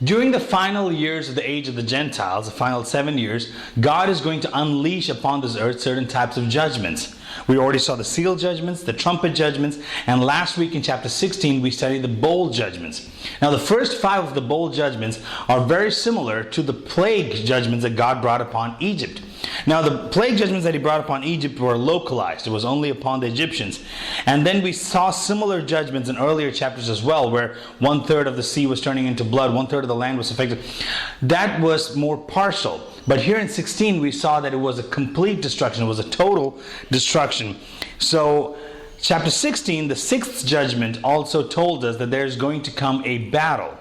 During the final years of the age of the Gentiles, the final 7 years, God is going to unleash upon this earth certain types of judgments. We already saw the seal judgments, the trumpet judgments, and last week in chapter 16 we studied the bowl judgments. Now the first 5 of the bowl judgments are very similar to the plague judgments that God brought upon Egypt. Now the plague judgments that he brought upon Egypt were localized. It was only upon the Egyptians. And then we saw similar judgments in earlier chapters as well, where 1/3 of the sea was turning into blood, 1/3 of the land was affected. That was more partial. But here in 16 we saw that it was a complete destruction. It was a total destruction. So chapter 16, the 6th judgment, also told us that there's going to come a battle.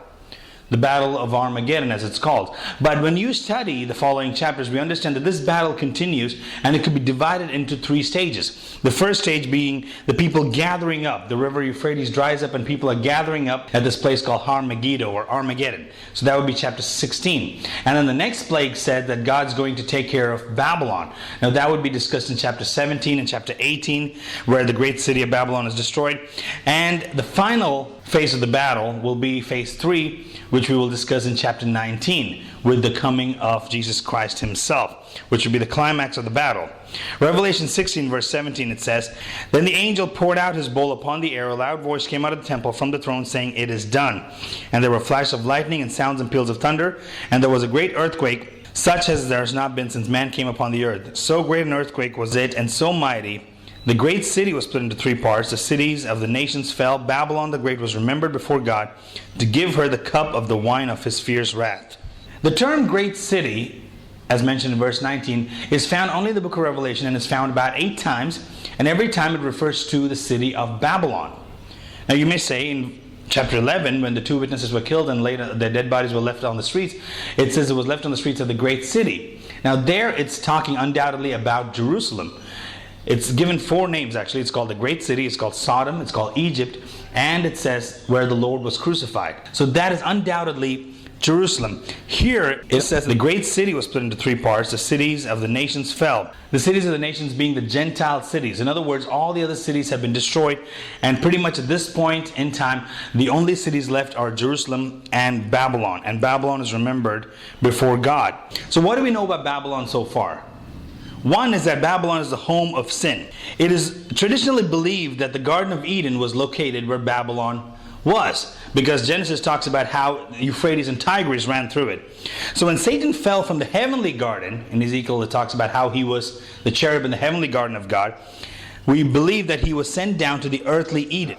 The Battle of Armageddon, as it's called. But when you study the following chapters, we understand that this battle continues, and it could be divided into 3 stages. The first stage being the people gathering up. The river Euphrates dries up, and people are gathering up at this place called Armageddon. So that would be chapter 16. And then the next plague said that God's going to take care of Babylon. Now that would be discussed in chapter 17 and chapter 18, where the great city of Babylon is destroyed. And the final phase of the battle will be phase 3, which we will discuss in chapter 19, with the coming of Jesus Christ himself, which will be the climax of the battle. Revelation 16 verse 17, it says, "Then the angel poured out his bowl upon the air. A loud voice came out of the temple from the throne, saying, 'It is done.' And there were flashes of lightning and sounds and peals of thunder, and there was a great earthquake, such as there has not been since man came upon the earth. So great an earthquake was it, and so mighty. The great city was split into 3 parts. The cities of the nations fell. Babylon the Great was remembered before God to give her the cup of the wine of his fierce wrath." The term great city, as mentioned in verse 19, is found only in the book of Revelation, and is found about 8 times, and every time it refers to the city of Babylon. Now you may say in chapter 11, when the 2 witnesses were killed and later their dead bodies were left on the streets, it says it was left on the streets of the great city. Now there it's talking undoubtedly about Jerusalem. It's given 4 names actually. It's called the great city, it's called Sodom, it's called Egypt, and it says where the Lord was crucified. So that is undoubtedly Jerusalem. Here it says the great city was split into 3 parts. The cities of the nations fell. The cities of the nations being the Gentile cities. In other words, all the other cities have been destroyed, and pretty much at this point in time, the only cities left are Jerusalem and Babylon. And Babylon is remembered before God. So what do we know about Babylon so far? One is that Babylon is the home of sin. It is traditionally believed that the Garden of Eden was located where Babylon was, because Genesis talks about how Euphrates and Tigris ran through it. So when Satan fell from the heavenly garden, in Ezekiel it talks about how he was the cherub in the heavenly garden of God, we believe that he was sent down to the earthly Eden.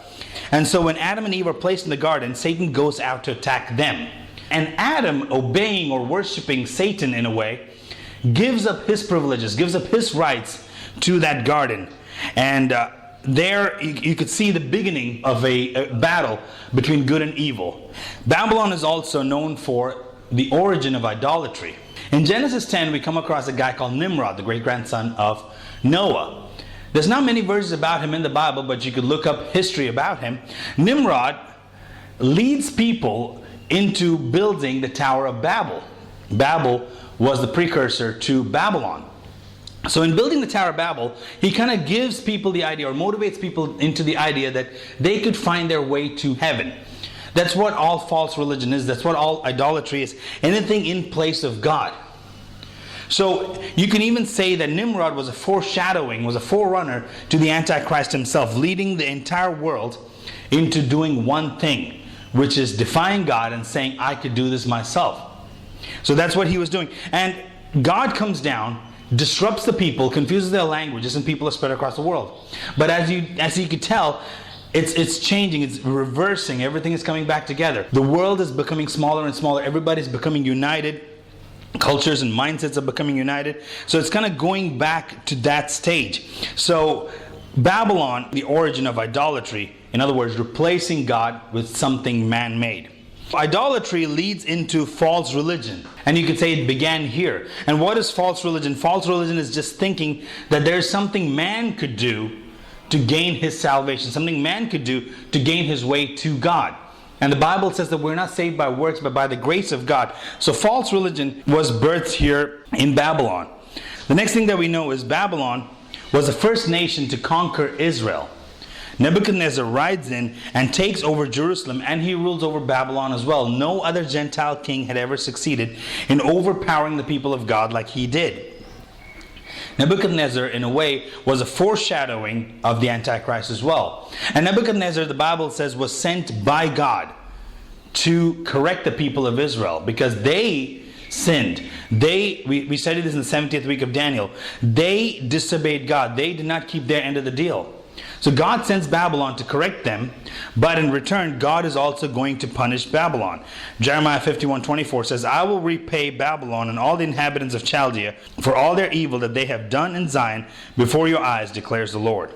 And so when Adam and Eve are placed in the garden, Satan goes out to attack them. And Adam, obeying or worshiping Satan in a way, gives up his privileges, gives up his rights to that garden. And there you could see the beginning of a battle between good and evil. Babylon is also known for the origin of idolatry. In Genesis 10, we come across a guy called Nimrod, the great-grandson of Noah. There's not many verses about him in the Bible, but you could look up history about him. Nimrod leads people into building the Tower of Babel. Babel was the precursor to Babylon. So in building the Tower of Babel, he kind of gives people the idea, or motivates people into the idea that they could find their way to heaven. That's what all false religion is. That's what all idolatry is. Anything in place of God. So you can even say that Nimrod was a foreshadowing, was a forerunner to the Antichrist himself, leading the entire world into doing one thing, which is defying God and saying, I could do this myself. So that's what he was doing. And God comes down, disrupts the people, confuses their languages, and people are spread across the world. But as you could tell, it's changing, it's reversing, everything is coming back together. The world is becoming smaller and smaller, everybody's becoming united, cultures and mindsets are becoming united. So it's kind of going back to that stage. So Babylon, the origin of idolatry, in other words, replacing God with something man-made. Idolatry leads into false religion, and you could say it began here. And what is false religion? False religion is just thinking that there's something man could do to gain his salvation, something man could do to gain his way to God. And the Bible says that we're not saved by works, but by the grace of God. So false religion was birthed here in Babylon. The next thing that we know is Babylon was the first nation to conquer Israel. Nebuchadnezzar rides in and takes over Jerusalem, and he rules over Babylon as well. No other Gentile king had ever succeeded in overpowering the people of God like he did. Nebuchadnezzar, in a way, was a foreshadowing of the Antichrist as well. And Nebuchadnezzar, the Bible says, was sent by God to correct the people of Israel because they sinned. We studied this in the 70th week of Daniel. They disobeyed God. They did not keep their end of the deal. So God sends Babylon to correct them, but in return, God is also going to punish Babylon. Jeremiah 51:24 says, I will repay Babylon and all the inhabitants of Chaldea for all their evil that they have done in Zion before your eyes, declares the Lord.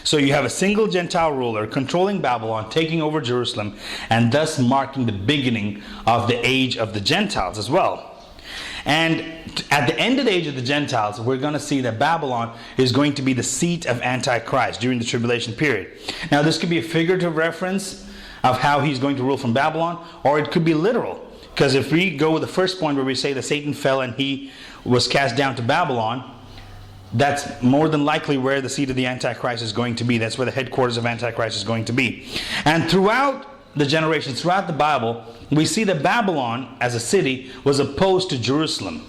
So you have a single Gentile ruler controlling Babylon, taking over Jerusalem, and thus marking the beginning of the age of the Gentiles as well. And at the end of the age of the Gentiles, we're going to see that Babylon is going to be the seat of Antichrist during the tribulation period. Now, this could be a figurative reference of how he's going to rule from Babylon, or it could be literal. Because if we go with the first point where we say that Satan fell and he was cast down to Babylon, that's more than likely where the seat of the Antichrist is going to be. That's where the headquarters of Antichrist is going to be. And throughout the generations, throughout the Bible, we see that Babylon as a city was opposed to Jerusalem.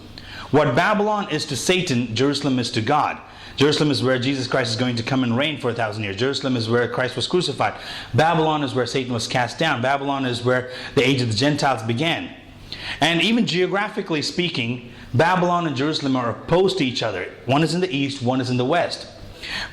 What Babylon is to Satan, Jerusalem is to God. Jerusalem is where Jesus Christ is going to come and reign for 1,000 years. Jerusalem is where Christ was crucified. Babylon is where Satan was cast down. Babylon is where the age of the Gentiles began. And even geographically speaking, Babylon and Jerusalem are opposed to each other. One is in the east, one is in the west.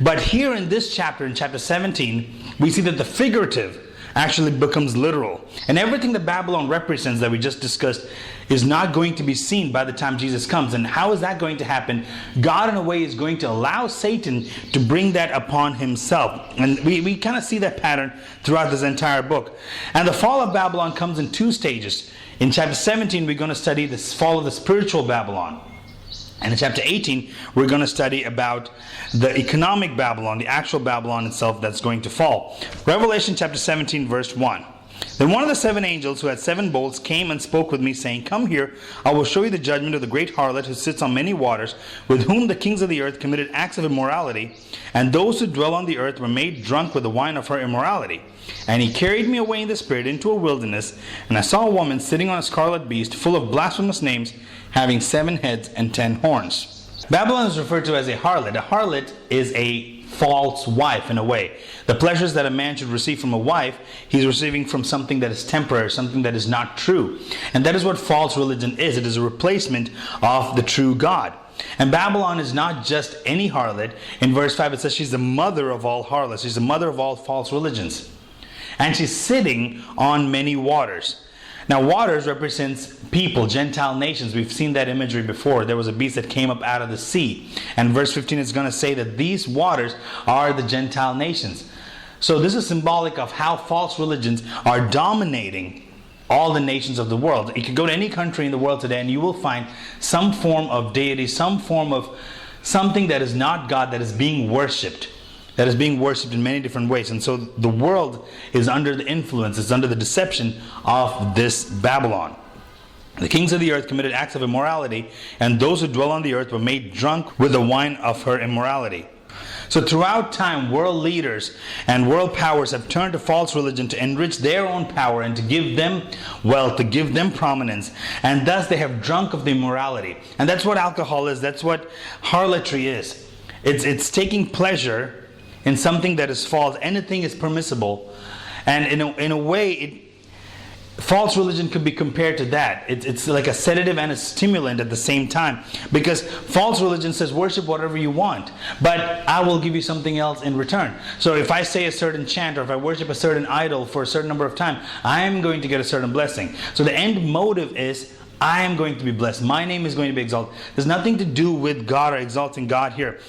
But here in this chapter, in chapter 17, we see that the figurative actually becomes literal. And everything that Babylon represents that we just discussed is not going to be seen by the time Jesus comes. And how is that going to happen? God, in a way, is going to allow Satan to bring that upon himself. And we kind of see that pattern throughout this entire book. And the fall of Babylon comes in two stages. In chapter 17, we're going to study the fall of the spiritual Babylon. And in chapter 18, we're going to study about the economic Babylon, the actual Babylon itself that's going to fall. Revelation chapter 17, verse 1. Then one of the seven angels who had seven bowls came and spoke with me, saying, Come here, I will show you the judgment of the great harlot who sits on many waters, with whom the kings of the earth committed acts of immorality, and those who dwell on the earth were made drunk with the wine of her immorality. And he carried me away in the spirit into a wilderness, and I saw a woman sitting on a scarlet beast, full of blasphemous names, having 7 heads and 10 horns. Babylon is referred to as a harlot. A harlot is a false wife in a way. The pleasures that a man should receive from a wife, he's receiving from something that is temporary, something that is not true. And that is what false religion is. It is a replacement of the true God. And Babylon is not just any harlot. In verse 5 it says she's the mother of all harlots. She's the mother of all false religions. And she's sitting on many waters. Now, waters represents people, Gentile nations. We've seen that imagery before. There was a beast that came up out of the sea. And verse 15 is going to say that these waters are the Gentile nations. So this is symbolic of how false religions are dominating all the nations of the world. You can go to any country in the world today and you will find some form of deity, some form of something that is not God, that is being worshipped. That is being worshipped in many different ways. And so the world is under the influence, is under the deception of this Babylon. The kings of the earth committed acts of immorality, and those who dwell on the earth were made drunk with the wine of her immorality. So throughout time, world leaders and world powers have turned to false religion to enrich their own power and to give them wealth, to give them prominence. And thus they have drunk of the immorality. And that's what alcohol is. That's what harlotry is. It's taking pleasure in something that is false. Anything is permissible. And in a way, false religion could be compared to that. It's like a sedative and a stimulant at the same time. Because false religion says worship whatever you want, but I will give you something else in return. So if I say a certain chant, or if I worship a certain idol for a certain number of time, I am going to get a certain blessing. So the end motive is I am going to be blessed. My name is going to be exalted. There's nothing to do with God or exalting God here.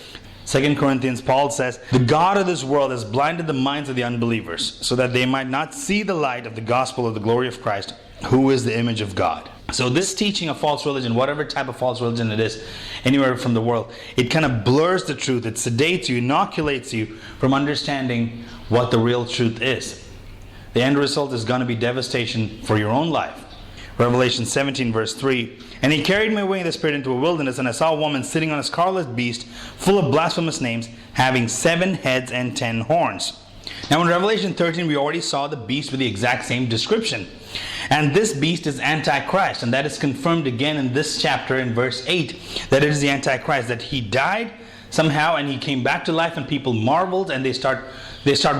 2 Corinthians, Paul says, the God of this world has blinded the minds of the unbelievers, so that they might not see the light of the gospel of the glory of Christ, who is the image of God. So this teaching of false religion, whatever type of false religion it is, anywhere from the world, it kind of blurs the truth. It sedates you, inoculates you from understanding what the real truth is. The end result is going to be devastation for your own life. Revelation 17 verse 3, And he carried me away in the spirit into a wilderness, and I saw a woman sitting on a scarlet beast, full of blasphemous names, having 7 heads and 10 horns. Now in Revelation 13, we already saw the beast with the exact same description. And this beast is Antichrist, and that is confirmed again in this chapter in verse 8, that it is the Antichrist, that he died somehow and he came back to life, and people marveled and they start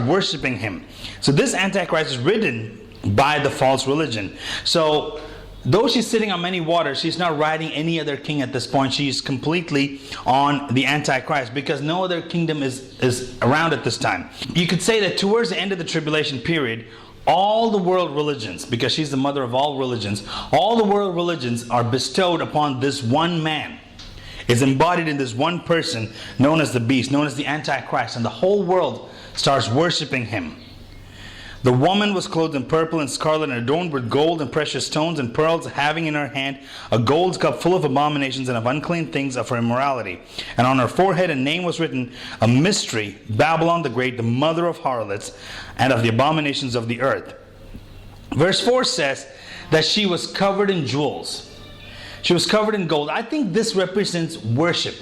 worshiping him. So this Antichrist is ridden by the false religion. So though she's sitting on many waters, she's not riding any other king at this point. She's completely on the Antichrist, because no other kingdom is around at this time. You could say that towards the end of the tribulation period, all the world religions, because she's the mother of all religions, all the world religions are bestowed upon this one man. It's embodied in this one person known as the beast, known as the Antichrist, and the whole world starts worshiping him. The woman was clothed in purple and scarlet and adorned with gold and precious stones and pearls, having in her hand a gold cup full of abominations and of unclean things of her immorality. And on her forehead a name was written, a mystery, Babylon the Great, the mother of harlots and of the abominations of the earth. Verse 4 says that she was covered in jewels. She was covered in gold. I think this represents worship.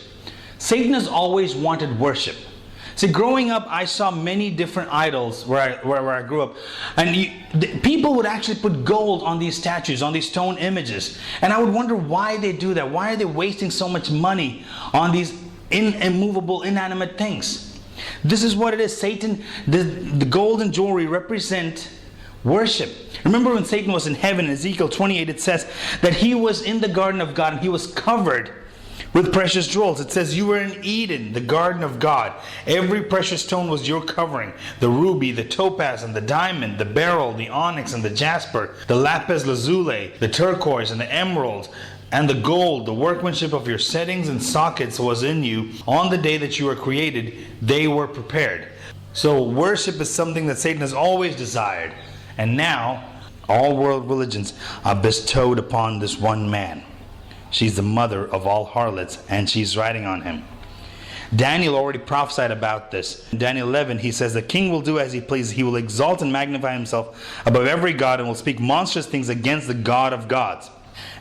Satan has always wanted worship. See, growing up, I saw many different idols where I grew up. And people would actually put gold on these statues, on these stone images. And I would wonder why they do that. Why are they wasting so much money on these immovable, inanimate things? This is what it is. Satan, the gold and jewelry represent worship. Remember when Satan was in heaven, in Ezekiel 28, it says that he was in the garden of God and he was covered with precious jewels. It says you were in Eden, the garden of God. Every precious stone was your covering. The ruby, the topaz, and the diamond, the beryl, the onyx, and the jasper, the lapis lazuli, the turquoise, and the emerald, and the gold. The workmanship of your settings and sockets was in you. On the day that you were created, they were prepared. So worship is something that Satan has always desired. And now, all world religions are bestowed upon this one man. She's the mother of all harlots, and she's riding on him. Daniel already prophesied about this. In Daniel 11, he says, the king will do as he pleases. He will exalt and magnify himself above every god and will speak monstrous things against the God of gods.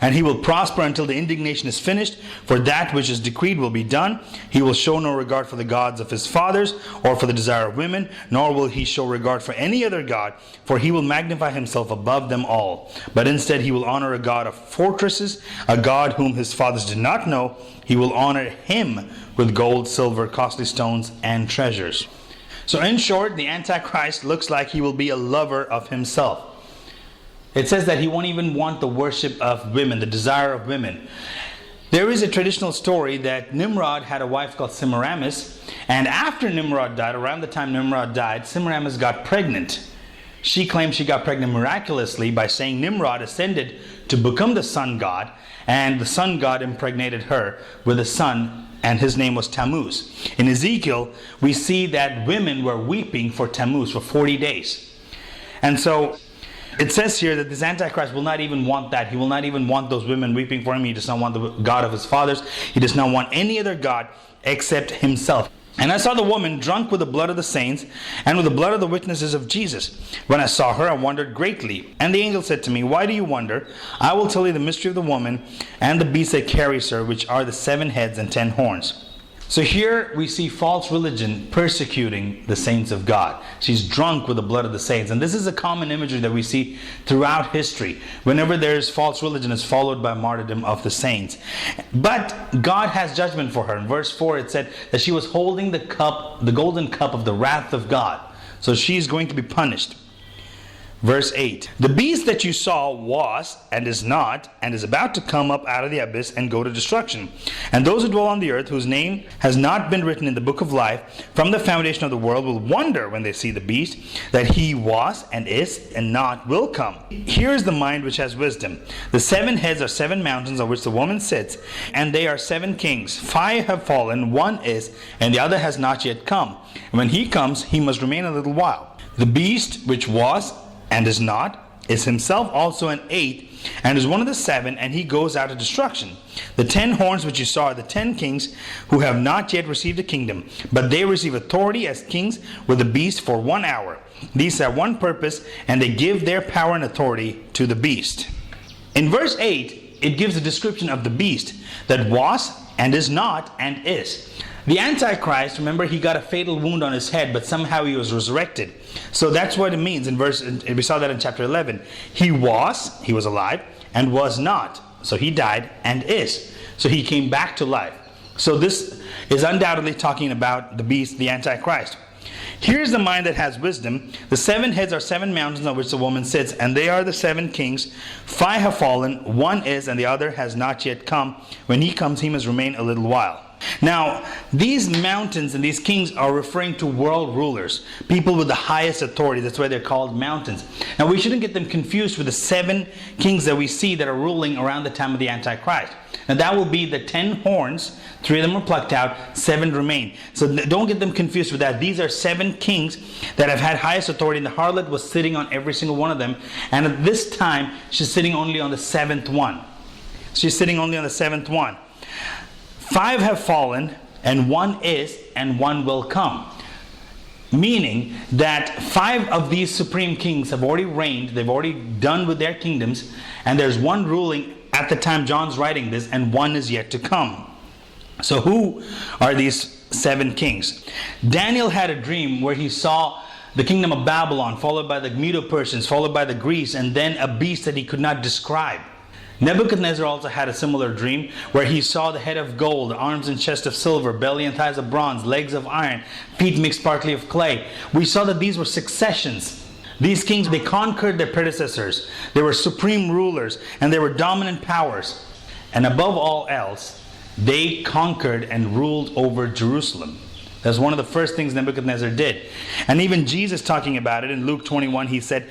And he will prosper until the indignation is finished, for that which is decreed will be done. He will show no regard for the gods of his fathers, or for the desire of women, nor will he show regard for any other god, for he will magnify himself above them all. But instead he will honor a god of fortresses, a god whom his fathers did not know. He will honor him with gold, silver, costly stones, and treasures. So in short, the Antichrist looks like he will be a lover of himself. It says that he won't even want the worship of women, the desire of women. There is a traditional story that Nimrod had a wife called Semiramis, and after Nimrod died, around the time Nimrod died, Semiramis got pregnant. She claimed she got pregnant miraculously by saying Nimrod ascended to become the sun god, and the sun god impregnated her with a son, and his name was Tammuz. In Ezekiel, we see that women were weeping for Tammuz for 40 days. And so it says here that this Antichrist will not even want that. He will not even want those women weeping for him. He does not want the God of his fathers. He does not want any other God except himself. And I saw the woman drunk with the blood of the saints and with the blood of the witnesses of Jesus. When I saw her, I wondered greatly. And the angel said to me, why do you wonder? I will tell you the mystery of the woman and the beast that carries her, which are the 7 heads and 10 horns. So here we see false religion persecuting the saints of God. She's drunk with the blood of the saints. And this is a common imagery that we see throughout history. Whenever there is false religion, it's followed by martyrdom of the saints. But God has judgment for her. In verse 4 it said that she was holding the cup, the golden cup of the wrath of God. So she's going to be punished. Verse 8, the beast that you saw was and is not and is about to come up out of the abyss and go to destruction. And those who dwell on the earth, whose name has not been written in the book of life from the foundation of the world, will wonder when they see the beast that he was and is and not will come. Here is the mind which has wisdom. The 7 heads are 7 mountains on which the woman sits, and they are 7 kings. 5 have fallen, 1 is, and the other has not yet come. And when he comes, he must remain a little while. The beast which was and is not, is himself also an 8th, and is one of the 7, and he goes out of destruction. The 10 horns which you saw are the 10 kings who have not yet received a kingdom, but they receive authority as kings with the beast for 1 hour. These have one purpose, and they give their power and authority to the beast. In verse 8, it gives a description of the beast that was and is not and is. The Antichrist, remember, he got a fatal wound on his head, but somehow he was resurrected. So that's what it means in verse, we saw that in chapter 11. He was alive, and was not. So he died and is. So he came back to life. So this is undoubtedly talking about the beast, the Antichrist. Here's the mind that has wisdom. The 7 heads are 7 mountains on which the woman sits, and they are the 7 kings. 5 have fallen, 1 is, and the other has not yet come. When he comes, he must remain a little while. Now, these mountains and these kings are referring to world rulers, people with the highest authority. That's why they're called mountains. Now, we shouldn't get them confused with the 7 kings that we see that are ruling around the time of the Antichrist. Now, that will be the 10 horns. 3 of them were plucked out, 7 remain. So don't get them confused with that. These are 7 kings that have had highest authority, and the harlot was sitting on every single one of them. And at this time, she's sitting only on the 7th one. She's sitting only on the 7th one. 5 have fallen, and 1 is, and 1 will come. Meaning that 5 of these supreme kings have already reigned, they've already done with their kingdoms, and there's 1 ruling at the time John's writing this, and 1 is yet to come. So who are these 7 kings? Daniel had a dream where he saw the kingdom of Babylon, followed by the Medo-Persians, followed by the Greeks, and then a beast that he could not describe. Nebuchadnezzar also had a similar dream where he saw the head of gold, arms and chest of silver, belly and thighs of bronze, legs of iron, feet mixed partly of clay. We saw that these were successions. These kings, they conquered their predecessors. They were supreme rulers, and they were dominant powers. And above all else, they conquered and ruled over Jerusalem. That's one of the first things Nebuchadnezzar did. And even Jesus talking about it in Luke 21, he said,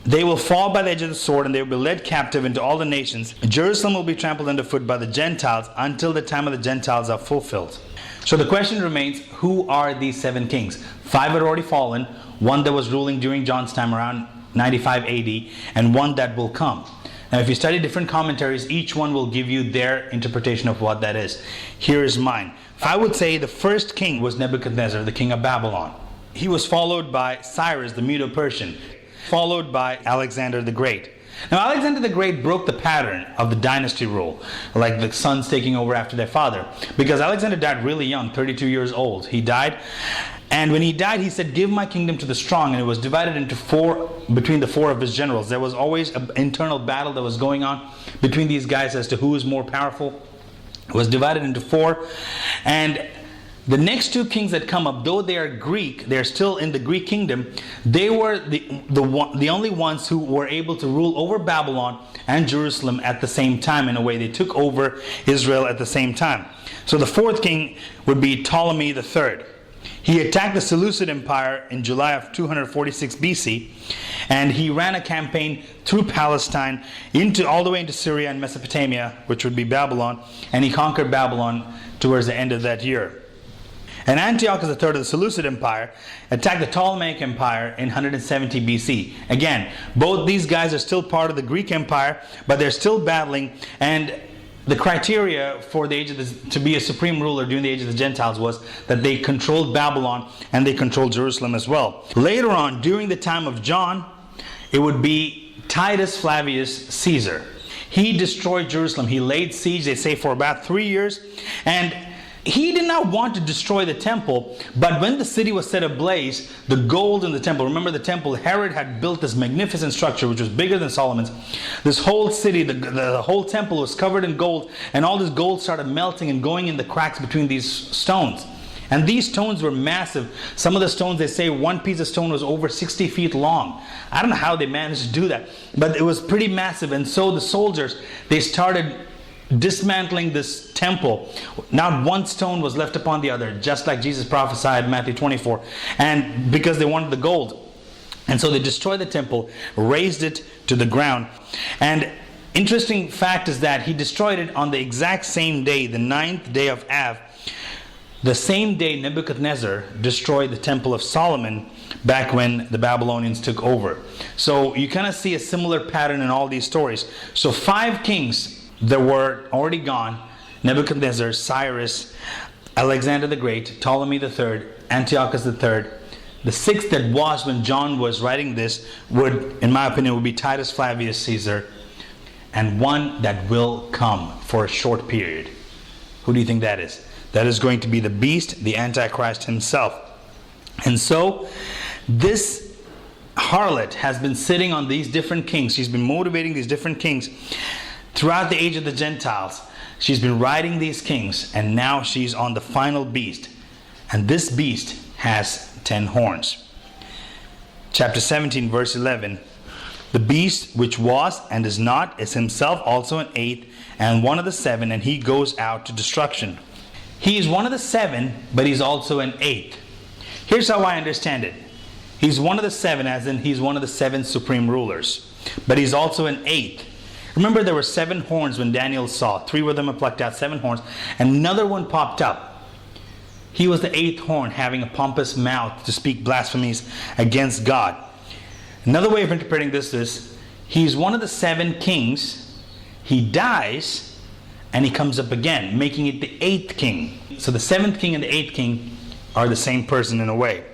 they will fall by the edge of the sword, and they will be led captive into all the nations. Jerusalem will be trampled underfoot by the Gentiles until the time of the Gentiles are fulfilled. So the question remains, who are these 7 kings? 5 had already fallen, 1 that was ruling during John's time around 95 AD, and 1 that will come. Now if you study different commentaries, each one will give you their interpretation of what that is. Here is mine. I would say the first king was Nebuchadnezzar, the king of Babylon. He was followed by Cyrus, the Medo-Persian, followed by Alexander the Great. Now Alexander the Great broke the pattern of the dynasty rule, like the sons taking over after their father, because Alexander died really young, 32 years old. He died, and when he died, he said, give my kingdom to the strong, and it was divided into 4 between the 4 of his generals. There was always an internal battle that was going on between these guys as to who is more powerful. It was divided into 4, and the next 2 kings that come up, though they are Greek, they're still in the Greek kingdom, they were the only ones who were able to rule over Babylon and Jerusalem at the same time. In a way, they took over Israel at the same time. So the 4th king would be Ptolemy III. He attacked the Seleucid Empire in July of 246 BC, and he ran a campaign through Palestine all the way into Syria and Mesopotamia, which would be Babylon, and he conquered Babylon towards the end of that year. And Antiochus III of the Seleucid Empire attacked the Ptolemaic Empire in 170 BC. Again, both these guys are still part of the Greek Empire, but they're still battling. And the criteria for the age of to be a supreme ruler during the age of the Gentiles was that they controlled Babylon and they controlled Jerusalem as well. Later on, during the time of John, it would be Titus Flavius Caesar. He destroyed Jerusalem. He laid siege, they say, for about 3 years. And he did not want to destroy the temple, but when the city was set ablaze, the gold in the temple, remember the temple, Herod had built this magnificent structure which was bigger than Solomon's. This whole city, the whole temple was covered in gold, and all this gold started melting and going in the cracks between these stones. And these stones were massive. Some of the stones, they say one piece of stone was over 60 feet long. I don't know how they managed to do that, but it was pretty massive. And so the soldiers, they started dismantling this temple. Not one stone was left upon the other, just like Jesus prophesied in Matthew 24. And because they wanted the gold. And so they destroyed the temple, razed it to the ground. And interesting fact is that he destroyed it on the exact same day, the 9th day of Av. The same day Nebuchadnezzar destroyed the temple of Solomon back when the Babylonians took over. So you kind of see a similar pattern in all these stories. So 5 kings that were already gone: Nebuchadnezzar, Cyrus, Alexander the Great, Ptolemy III, Antiochus III. The 6th that was when John was writing this would, in my opinion, would be Titus Flavius Caesar, and 1 that will come for a short period. Who do you think that is? That is going to be the beast, the Antichrist himself. And so this harlot has been sitting on these different kings. She's been motivating these different kings throughout the age of the Gentiles. She's been riding these kings, and now she's on the final beast. And this beast has 10 horns. Chapter 17, verse 11. The beast which was and is not is himself also an eighth and one of the seven, and he goes out to destruction. He is one of the seven, but he's also an eighth. Here's how I understand it. He's one of the seven, as in he's one of the seven supreme rulers. But he's also an eighth. Remember, there were 7 horns when Daniel saw. 3 of them are plucked out, 7 horns. And another one popped up. He was the 8th horn, having a pompous mouth to speak blasphemies against God. Another way of interpreting this is, he's one of the 7 kings. He dies, and he comes up again, making it the 8th king. So the 7th king and the 8th king are the same person in a way.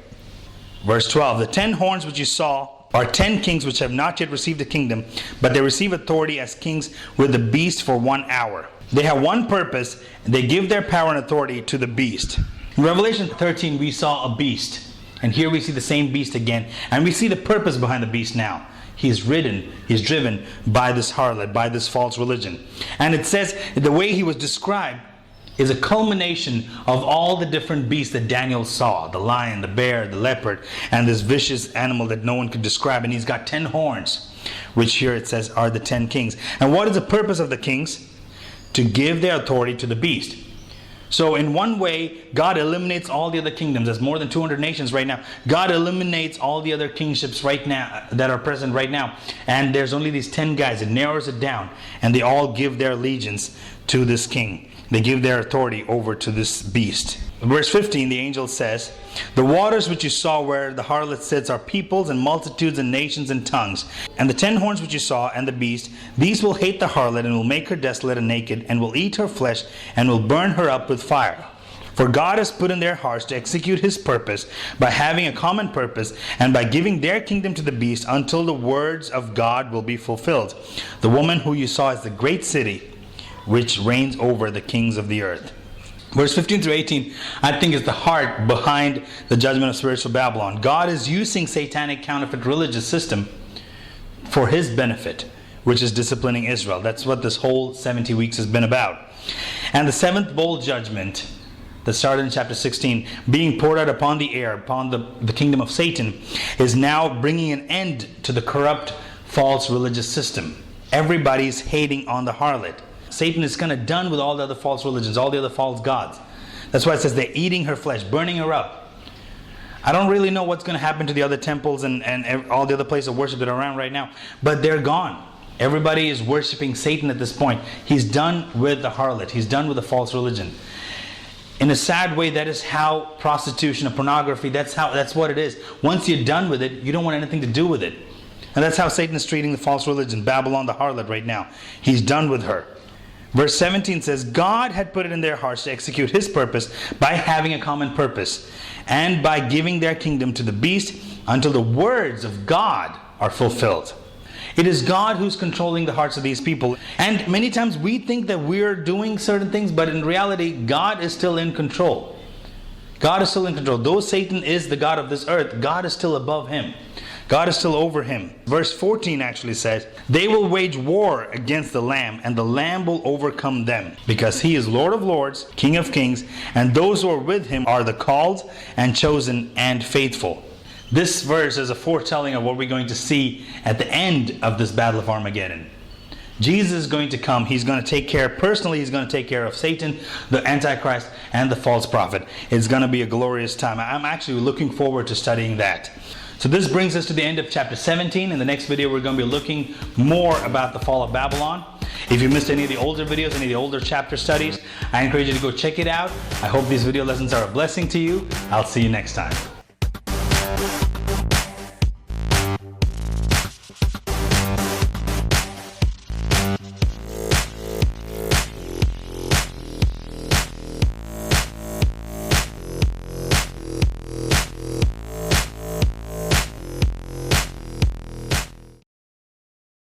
Verse 12, the 10 horns which you saw are 10 kings which have not yet received the kingdom, but they receive authority as kings with the beast for 1 hour. They have one purpose, and they give their power and authority to the beast. In Revelation 13, we saw a beast. And here we see the same beast again. And we see the purpose behind the beast now. He's driven by this harlot, by this false religion. And it says the way he was described is a culmination of all the different beasts that Daniel saw. The lion, the bear, the leopard, and this vicious animal that no one could describe. And he's got 10 horns, which here it says are the 10 kings. And what is the purpose of the kings? To give their authority to the beast. So in one way, God eliminates all the other kingdoms. There's more than 200 nations right now. God eliminates all the other kingships right now that are present right now. And there's only these 10 guys. It narrows it down. And they all give their allegiance to this king. They give their authority over to this beast. Verse 15, the angel says, the waters which you saw where the harlot sits are peoples and multitudes and nations and tongues. And the 10 horns which you saw and the beast, these will hate the harlot and will make her desolate and naked, and will eat her flesh and will burn her up with fire. For God has put in their hearts to execute his purpose by having a common purpose and by giving their kingdom to the beast until the words of God will be fulfilled. The woman who you saw is the great city which reigns over the kings of the earth. Verse 15 through 18, I think, is the heart behind the judgment of spiritual Babylon. God is using satanic counterfeit religious system for his benefit, which is disciplining Israel. That's what this whole 70 weeks has been about. And the 7th bowl judgment that started in chapter 16, being poured out upon the air, upon the kingdom of Satan, is now bringing an end to the corrupt, false religious system. Everybody's hating on the harlot. Satan is kind of done with all the other false religions, all the other false gods. That's why it says they're eating her flesh, burning her up. I don't really know what's going to happen to the other temples and all the other places of worship that are around right now, but they're gone. Everybody is worshiping Satan at this point. He's done with the harlot. He's done with the false religion. In a sad way, that is how prostitution or pornography, that's what it is. Once you're done with it, you don't want anything to do with it. And that's how Satan is treating the false religion, Babylon the harlot right now. He's done with her. Verse 17 says, God had put it in their hearts to execute his purpose by having a common purpose and by giving their kingdom to the beast until the words of God are fulfilled. It is God who's controlling the hearts of these people. And many times we think that we're doing certain things, but in reality, God is still in control. God is still in control. Though Satan is the God of this earth, God is still above him. God is still over him. Verse 14 actually says, they will wage war against the Lamb, and the Lamb will overcome them, because he is Lord of lords, King of kings, and those who are with him are the called and chosen and faithful. This verse is a foretelling of what we're going to see at the end of this Battle of Armageddon. Jesus is going to come. He's going to take care, personally, he's going to take care of Satan, the Antichrist, and the false prophet. It's going to be a glorious time. I'm actually looking forward to studying that. So this brings us to the end of chapter 17. In the next video, we're going to be looking more about the fall of Babylon. If you missed any of the older videos, any of the older chapter studies, I encourage you to go check it out. I hope these video lessons are a blessing to you. I'll see you next time.